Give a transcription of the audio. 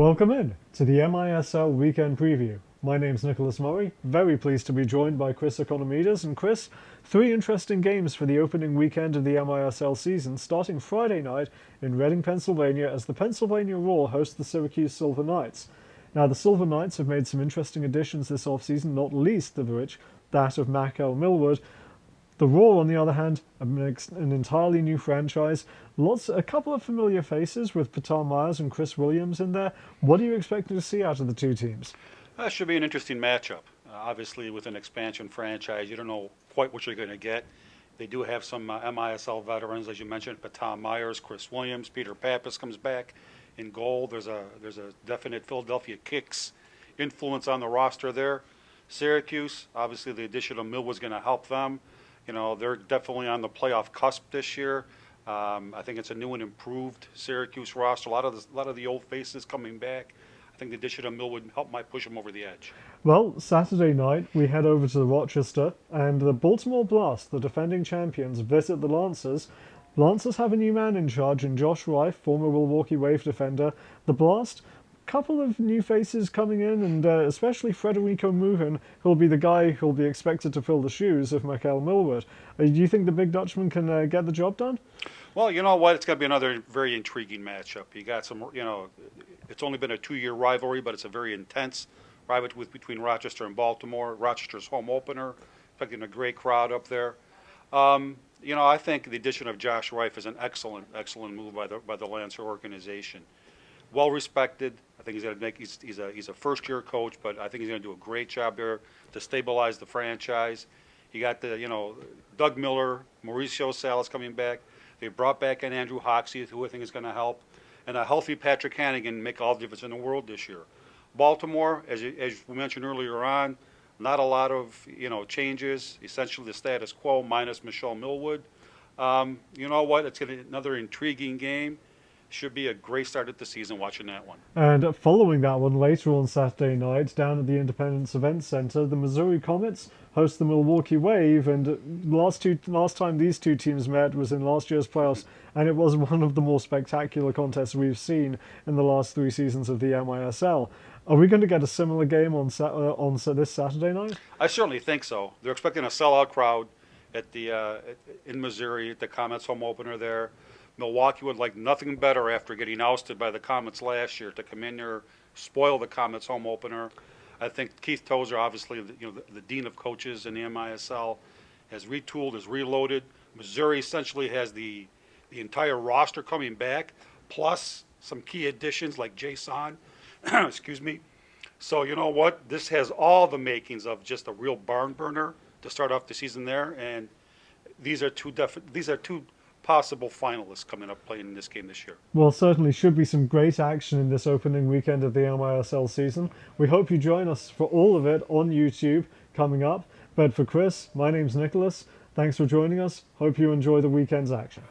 Welcome in to the MISL Weekend Preview. My name's Nicholas Murray, very pleased to be joined by Chris Economides. And Chris, three interesting games for the opening weekend of the MISL season, starting Friday night in Reading, Pennsylvania, as the Pennsylvania Roar host the Syracuse Silver Knights. Now, the Silver Knights have made some interesting additions this offseason, not least of which that of MISL Millward. The Roar, on the other hand, an entirely new franchise. A couple of familiar faces with Petar Myers and Chris Williams in there. What are you expecting to see out of the two teams? That should be an interesting matchup. Obviously, with an expansion franchise, you don't know quite what you're going to get. They do have some MISL veterans, as you mentioned, Petar Myers, Chris Williams, Peter Pappas comes back in goal. There's a definite Philadelphia Kicks influence on the roster there. Syracuse, obviously, the addition of Mill was going to help them. You know, they're definitely on the playoff cusp this year. I think it's a new and improved Syracuse roster. A lot of the old faces coming back. I think the addition of Mill would might push them over the edge. Well, Saturday night we head over to Rochester, and the Baltimore Blast, the defending champions, visit the Lancers. Lancers have a new man in charge in Josh Reif, former Milwaukee Wave defender. The Blast, couple of new faces coming in, and especially Federico Muhin, who'll be the guy who'll be expected to fill the shoes of MISL Millward. Do you think the big Dutchman can get the job done? Well, you know what? It's going to be another very intriguing matchup. You got some, it's only been a 2-year rivalry, but it's a very intense rivalry between Rochester and Baltimore. Rochester's home opener, expecting a great crowd up there. I think the addition of Josh Reif is an excellent move by the Lancer organization. Well respected. I think he's going to make. He's a first-year coach, but I think he's going to do a great job there to stabilize the franchise. You got Doug Miller, Mauricio Salas coming back. They brought back in Andrew Hoxie, who I think is going to help, and a healthy Patrick Hannigan make all the difference in the world this year. Baltimore, as we mentioned earlier on, not a lot of changes. Essentially the status quo minus MISL Millwood. You know what? It's going to be another intriguing game. Should be a great start at the season watching that one. And following that one, later on Saturday night, down at the Independence Event Center, the Missouri Comets host the Milwaukee Wave, and last time these two teams met was in last year's playoffs, and it was one of the more spectacular contests we've seen in the last 3 seasons of the MISL. Are we going to get a similar game on this Saturday night? I certainly think so. They're expecting a sellout crowd in Missouri at the Comets home opener there. Milwaukee would like nothing better after getting ousted by the Comets last year to come in there, spoil the Comets home opener. I think Keith Tozer, obviously the dean of coaches in the MISL, has retooled, has reloaded. Missouri essentially has the entire roster coming back, plus some key additions like Jason. Excuse me. So you know what? This has all the makings of just a real barn burner to start off the season there, and these are two possible finalists coming up playing in this game this year. Well, certainly should be some great action in this opening weekend of the MISL season. We hope you join us for all of it on YouTube coming up. But for Chris, my name's Nicholas. Thanks for joining us. Hope you enjoy the weekend's action.